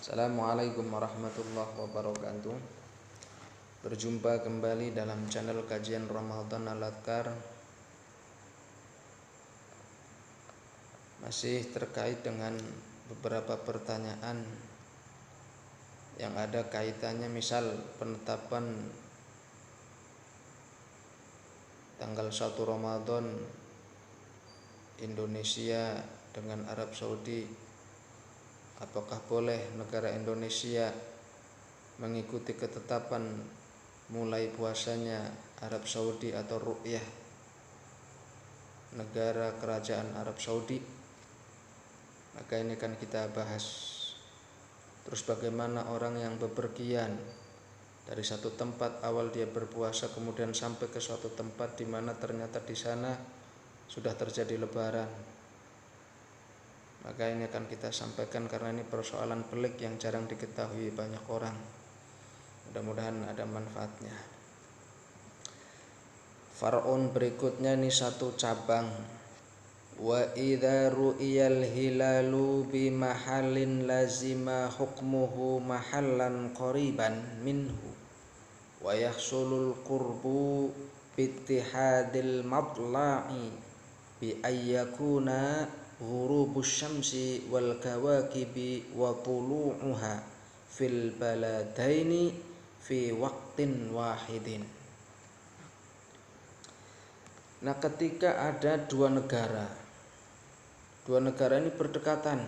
Assalamualaikum warahmatullahi wabarakatuh. Berjumpa kembali dalam channel kajian Ramadan Al-Adhkar. Masih terkait dengan beberapa pertanyaan yang ada kaitannya, misal penetapan tanggal 1 Ramadan Indonesia dengan Arab Saudi. Apakah boleh negara Indonesia mengikuti ketetapan mulai puasanya Arab Saudi atau ru'yah negara kerajaan Arab Saudi? Maka ini kan kita bahas. Terus bagaimana orang yang bepergian dari satu tempat, awal dia berpuasa kemudian sampai ke suatu tempat di mana ternyata di sana sudah terjadi lebaran. Maka ini akan kita sampaikan karena ini persoalan pelik yang jarang diketahui banyak orang. Mudah-mudahan ada manfaatnya. Far'un berikutnya ini satu cabang. Wa idza ru'iyal hilalu bi mahallin lazima hukmuhu mahallan qariban minhu wa yahsulul qurbu bi ittihadil matla'i bi ayyakuna ghurubus syamsi wal kawakibi wa tulu'uha fil baladaini fi waqtin wahidin. Nah, ketika ada dua negara ini berdekatan,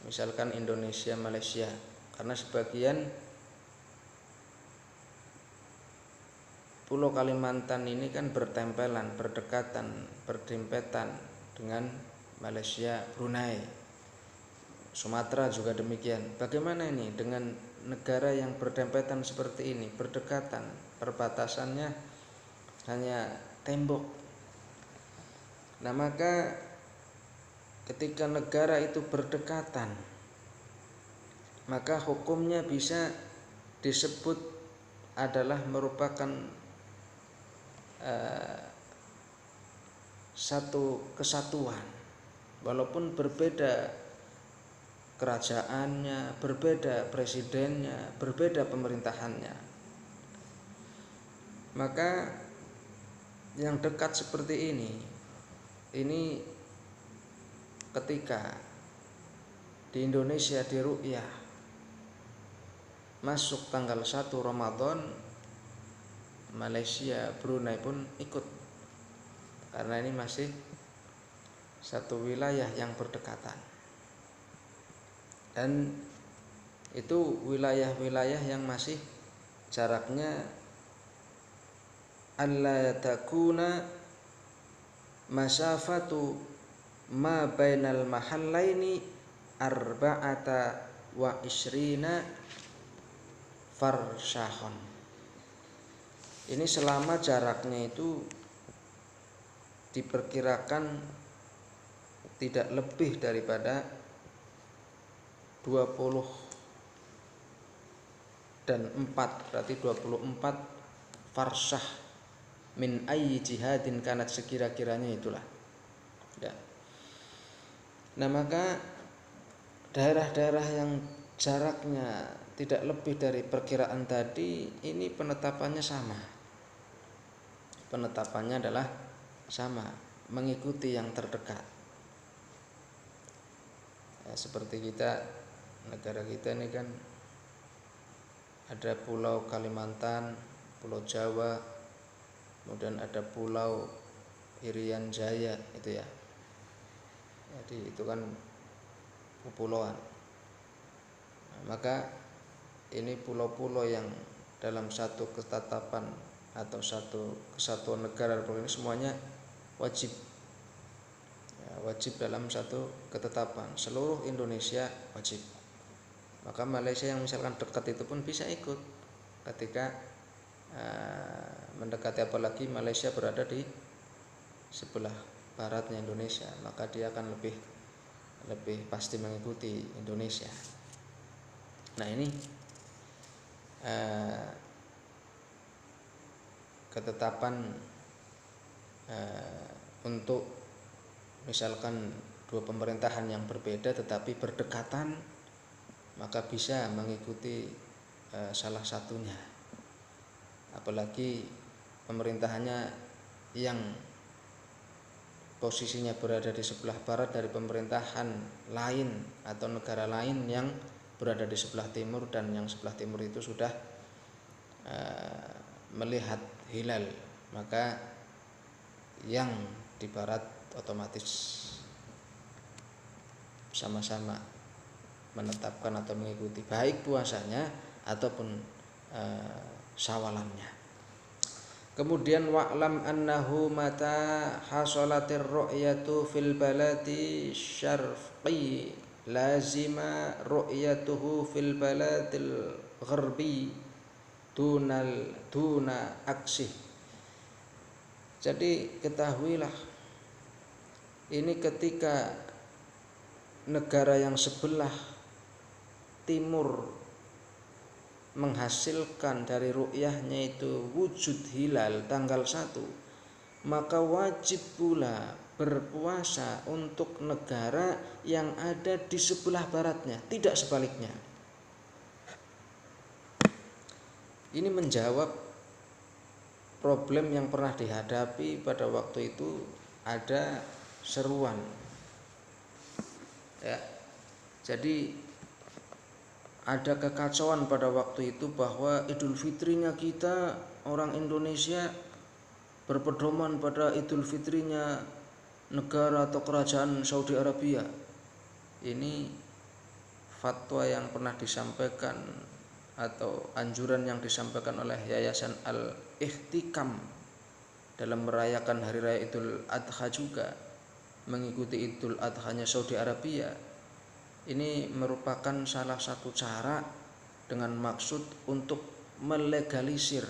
misalkan Indonesia Malaysia, karena sebagian Pulau Kalimantan ini kan bertempelan, berdekatan, berdempetan dengan Malaysia, Brunei, Sumatera juga demikian. Bagaimana ini dengan negara yang berdempetan seperti ini, berdekatan, perbatasannya hanya tembok. Nah, maka ketika negara itu berdekatan, maka hukumnya bisa disebut adalah merupakan satu kesatuan, walaupun berbeda kerajaannya, berbeda presidennya, berbeda pemerintahannya. Maka yang dekat seperti ini ketika di Indonesia di ru'yah masuk tanggal 1 Ramadan, Malaysia, Brunei pun ikut, karena ini masih satu wilayah yang berdekatan. Dan itu wilayah-wilayah yang masih jaraknya alla takuna masafatu ma bainal mahallaini arba'ata wa isrina farsyahon. Ini selama jaraknya itu diperkirakan tidak lebih daripada 20 dan 4, berarti 24 farsyah min ayyi jihadin kanat, sekira-kiranya itulah ya. Nah, maka daerah-daerah yang jaraknya tidak lebih dari perkiraan tadi, ini penetapannya sama. Penetapannya adalah sama, mengikuti yang terdekat. Ya, seperti kita, negara kita ini kan ada Pulau Kalimantan, Pulau Jawa, kemudian ada Pulau Irian Jaya itu ya. Jadi itu kan kepulauan. Nah, maka ini pulau-pulau yang dalam satu ketetapan atau satu kesatuan negara ini semuanya wajib ya, wajib dalam satu ketetapan. Seluruh Indonesia wajib. Maka Malaysia yang misalkan dekat itu pun bisa ikut ketika mendekati, apalagi Malaysia berada di sebelah baratnya Indonesia, maka dia akan lebih pasti mengikuti Indonesia. Nah, ini ketetapan untuk misalkan dua pemerintahan yang berbeda tetapi berdekatan, maka bisa mengikuti salah satunya. Apalagi pemerintahannya yang posisinya berada di sebelah barat dari pemerintahan lain atau negara lain yang berada di sebelah timur, dan yang sebelah timur itu sudah melihat hilal, maka yang di barat otomatis sama-sama menetapkan atau mengikuti baik puasanya ataupun syawalannya. Kemudian wa'lam annahu mata hasolatir ru'yatu fil baladi syarqi lazima ru'yatuhu fil baladil gharbi tuna aksih. Jadi ketahuilah, ini ketika negara yang sebelah timur menghasilkan dari ru'yahnya itu wujud hilal tanggal 1, maka wajib pula berpuasa untuk negara yang ada di sebelah baratnya, tidak sebaliknya. Ini menjawab problem yang pernah dihadapi pada waktu itu. Ada seruan ya, jadi ada kekacauan pada waktu itu bahwa Idul Fitrinya kita orang Indonesia berpedoman pada Idul Fitrinya negara atau kerajaan Saudi Arabia. Ini fatwa yang pernah disampaikan atau anjuran yang disampaikan oleh Yayasan Al-Ihtikam dalam merayakan hari raya Idul Adha, juga mengikuti Idul Adhanya Saudi Arabia. Ini merupakan salah satu cara dengan maksud untuk melegalisir,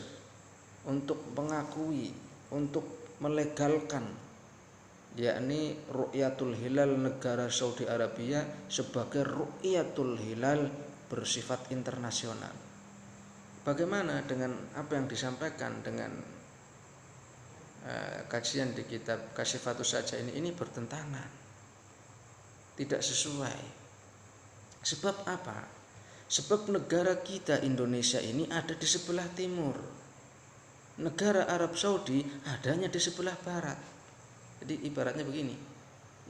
untuk mengakui, untuk melegalkan, yakni ru'yatul hilal negara Saudi Arabia sebagai ru'yatul hilal bersifat internasional. Bagaimana dengan apa yang disampaikan dengan kajian di kitab Kasyifatus Saja ini bertentangan, tidak sesuai. Sebab apa? Sebab negara kita Indonesia ini ada di sebelah timur, negara Arab Saudi adanya di sebelah barat. Jadi ibaratnya begini,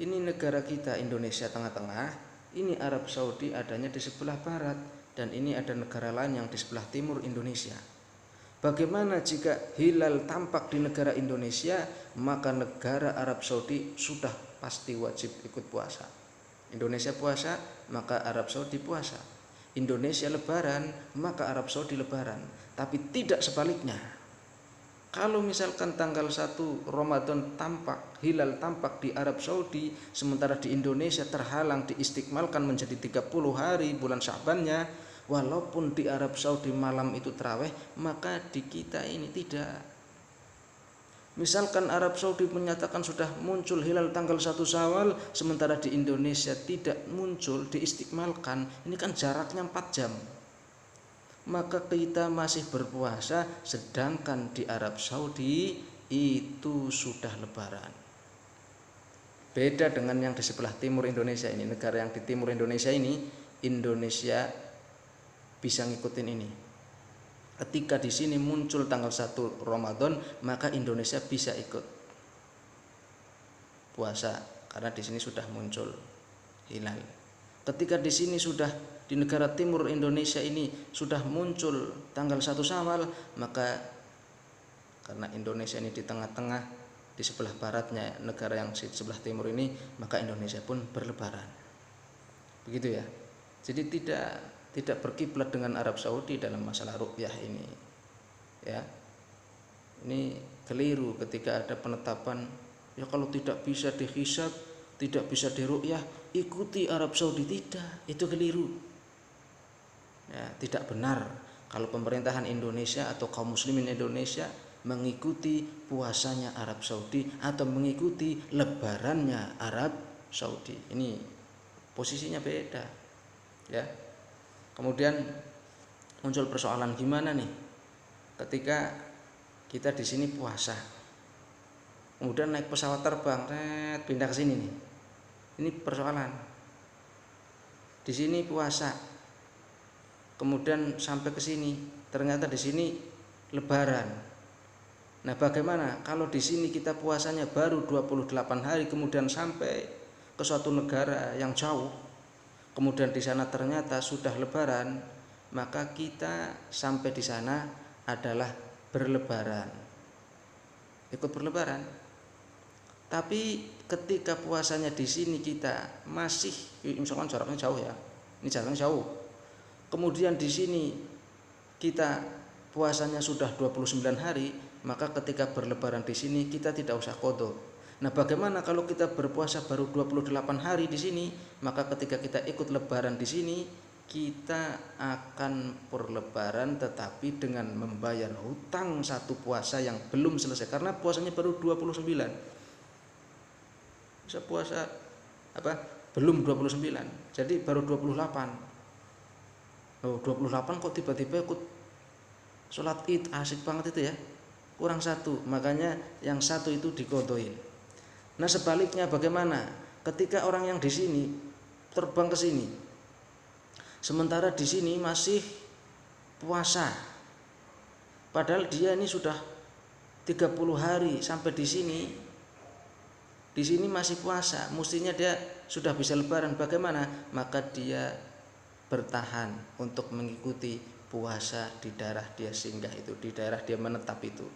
ini negara kita Indonesia tengah-tengah, ini Arab Saudi adanya di sebelah barat, dan ini ada negara lain yang di sebelah timur Indonesia. Bagaimana jika hilal tampak di negara Indonesia, maka negara Arab Saudi sudah pasti wajib ikut puasa. Indonesia puasa, maka Arab Saudi puasa. Indonesia lebaran, maka Arab Saudi lebaran. Tapi tidak sebaliknya. Kalau misalkan tanggal 1 Ramadan tampak, hilal tampak di Arab Saudi, sementara di Indonesia terhalang diistiqmalkan menjadi 30 hari bulan Sya'bannya, walaupun di Arab Saudi malam itu tarawih, maka di kita ini tidak. Misalkan Arab Saudi menyatakan sudah muncul hilal tanggal 1 Syawal, sementara di Indonesia tidak muncul, diistiqmalkan, ini kan jaraknya 4 jam. Maka kita masih berpuasa, sedangkan di Arab Saudi itu sudah lebaran. Beda dengan yang di sebelah timur Indonesia ini, negara yang di timur Indonesia ini, Indonesia bisa ngikutin ini. Ketika di sini muncul tanggal 1 Ramadan, maka Indonesia bisa ikut puasa karena di sini sudah muncul hilal. Ketika di sini sudah di negara timur Indonesia ini sudah muncul tanggal 1 Syawal, maka karena Indonesia ini di tengah-tengah, di sebelah baratnya negara yang di sebelah timur ini, maka Indonesia pun berlebaran. Begitu ya. Jadi tidak berkiblat dengan Arab Saudi dalam masalah ru'yah ini. Ya. Ini keliru ketika ada penetapan, ya kalau tidak bisa dihisab, tidak bisa diru'yah, ikuti Arab Saudi. Tidak, itu keliru. Ya, tidak benar kalau pemerintahan Indonesia atau kaum muslimin Indonesia mengikuti puasanya Arab Saudi atau mengikuti lebarannya Arab Saudi. Ini posisinya beda. Ya. Kemudian muncul persoalan gimana nih ketika kita di sini puasa, kemudian naik pesawat terbang, pindah ke sini nih. Ini persoalan. Di sini puasa, kemudian sampai ke sini ternyata di sini Lebaran. Nah, bagaimana kalau di sini kita puasanya baru 28 hari, kemudian sampai ke suatu negara yang jauh, kemudian di sana ternyata sudah Lebaran, maka kita sampai di sana adalah berlebaran, ikut berlebaran. Tapi ketika puasanya di sini kita masih, misalkan jaraknya jauh ya, ini jaraknya jauh, kemudian di sini kita puasanya sudah 29 hari, maka ketika berlebaran di sini kita tidak usah qadha. Nah, bagaimana kalau kita berpuasa baru 28 hari di sini, maka ketika kita ikut lebaran di sini kita akan berlebaran tetapi dengan membayar hutang satu puasa yang belum selesai, karena puasanya baru 29. Bisa puasa belum 29, jadi baru 28. 28 kok tiba-tiba ikut sholat id, asik banget itu ya, kurang satu, makanya yang satu itu diqadhain. Nah, sebaliknya bagaimana ketika orang yang di sini terbang ke sini, sementara di sini masih puasa, padahal dia ini sudah 30 hari sampai di sini masih puasa, mestinya dia sudah bisa lebaran. Bagaimana? Maka dia bertahan untuk mengikuti puasa di daerah dia singgah itu, di daerah dia menetap itu.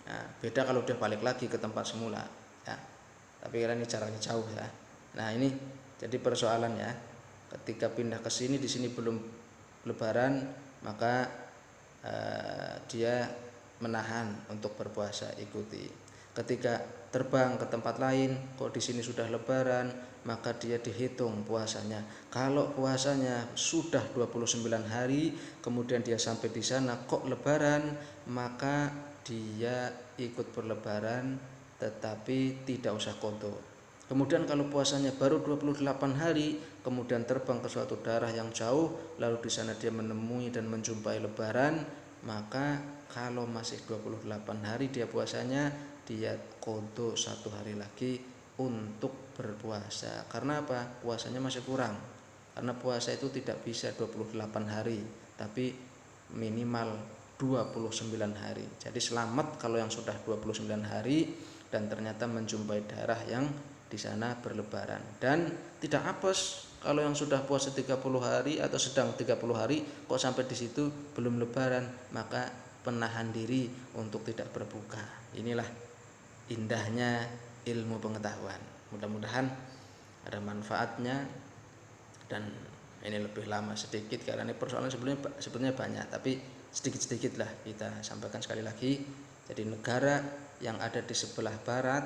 Nah, beda kalau dia balik lagi ke tempat semula ya. Tapi karena ini caranya jauh ya. Nah, ini jadi persoalannya, ketika pindah ke sini, di sini belum lebaran, maka dia menahan untuk berpuasa, ikuti. Ketika terbang ke tempat lain, kok di sini sudah lebaran, maka dia dihitung puasanya. Kalau puasanya sudah 29 hari, kemudian dia sampai di sana kok lebaran, maka dia ikut berlebaran tetapi tidak usah qadha. Kemudian kalau puasanya baru 28 hari, kemudian terbang ke suatu daerah yang jauh, lalu di sana dia menemui dan menjumpai lebaran, maka kalau masih 28 hari dia puasanya, dia qadha satu hari lagi untuk berpuasa. Karena apa? Puasanya masih kurang. Karena puasa itu tidak bisa 28 hari, tapi minimal 29 hari. Jadi selamat kalau yang sudah 29 hari dan ternyata menjumpai daerah yang di sana berlebaran, dan tidak apes kalau yang sudah puasa 30 hari atau sedang 30 hari kok sampai di situ belum lebaran, maka penahan diri untuk tidak berbuka. Inilah indahnya ilmu pengetahuan. Mudah-mudahan ada manfaatnya, dan ini lebih lama sedikit karena ini persoalan sebenarnya banyak, tapi sedikit-sedikit lah kita sampaikan sekali lagi. Jadi negara yang ada di sebelah barat,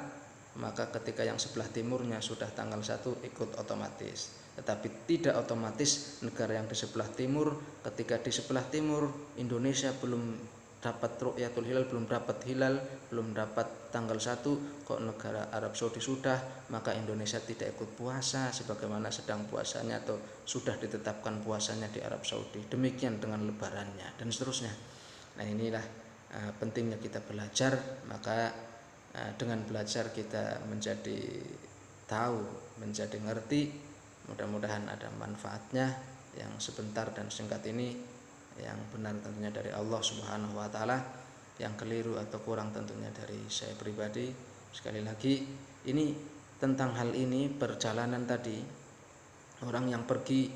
maka ketika yang sebelah timurnya sudah tanggal 1 ikut otomatis. Tetapi tidak otomatis negara yang di sebelah timur, ketika di sebelah timur Indonesia belum dapat ru'yatul hilal, belum dapat hilal, belum dapat tanggal 1, kok negara Arab Saudi sudah, maka Indonesia tidak ikut puasa sebagaimana sedang puasanya atau sudah ditetapkan puasanya di Arab Saudi. Demikian dengan lebarannya dan seterusnya. Nah, inilah pentingnya kita belajar. Maka dengan belajar kita menjadi tahu, menjadi ngerti. Mudah-mudahan ada manfaatnya. Yang sebentar dan singkat ini, yang benar tentunya dari Allah Subhanahu wa taala, yang keliru atau kurang tentunya dari saya pribadi. Sekali lagi, ini tentang hal ini, perjalanan tadi, orang yang pergi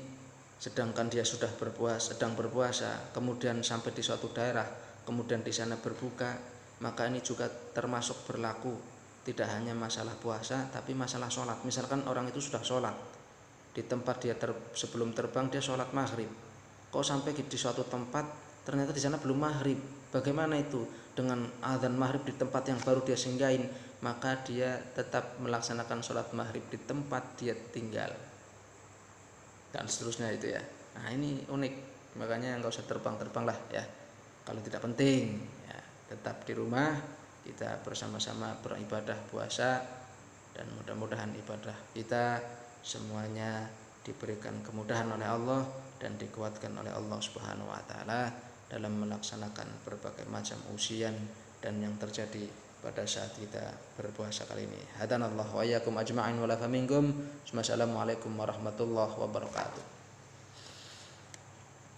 sedangkan dia sudah sedang berpuasa, kemudian sampai di suatu daerah, kemudian di sana berbuka, maka ini juga termasuk berlaku tidak hanya masalah puasa tapi masalah sholat. Misalkan orang itu sudah sholat di tempat dia sebelum terbang, dia sholat maghrib, kok sampai di suatu tempat ternyata di sana belum maghrib, bagaimana itu? Dengan azan maghrib di tempat yang baru dia singgahin, maka dia tetap melaksanakan sholat maghrib di tempat dia tinggal dan seterusnya itu ya. Nah, ini unik, makanya nggak usah terbang-terbang lah ya kalau tidak penting ya. Tetap di rumah kita bersama-sama beribadah puasa, dan mudah-mudahan ibadah kita semuanya diberikan kemudahan oleh Allah dan dikuatkan oleh Allah Subhanahu wa taala dalam melaksanakan berbagai macam ujian dan yang terjadi pada saat kita berpuasa kali ini. Hadanallahu wa iyyakum ajma'in wa la faminkum. Wassalamualaikum warahmatullahi wabarakatuh.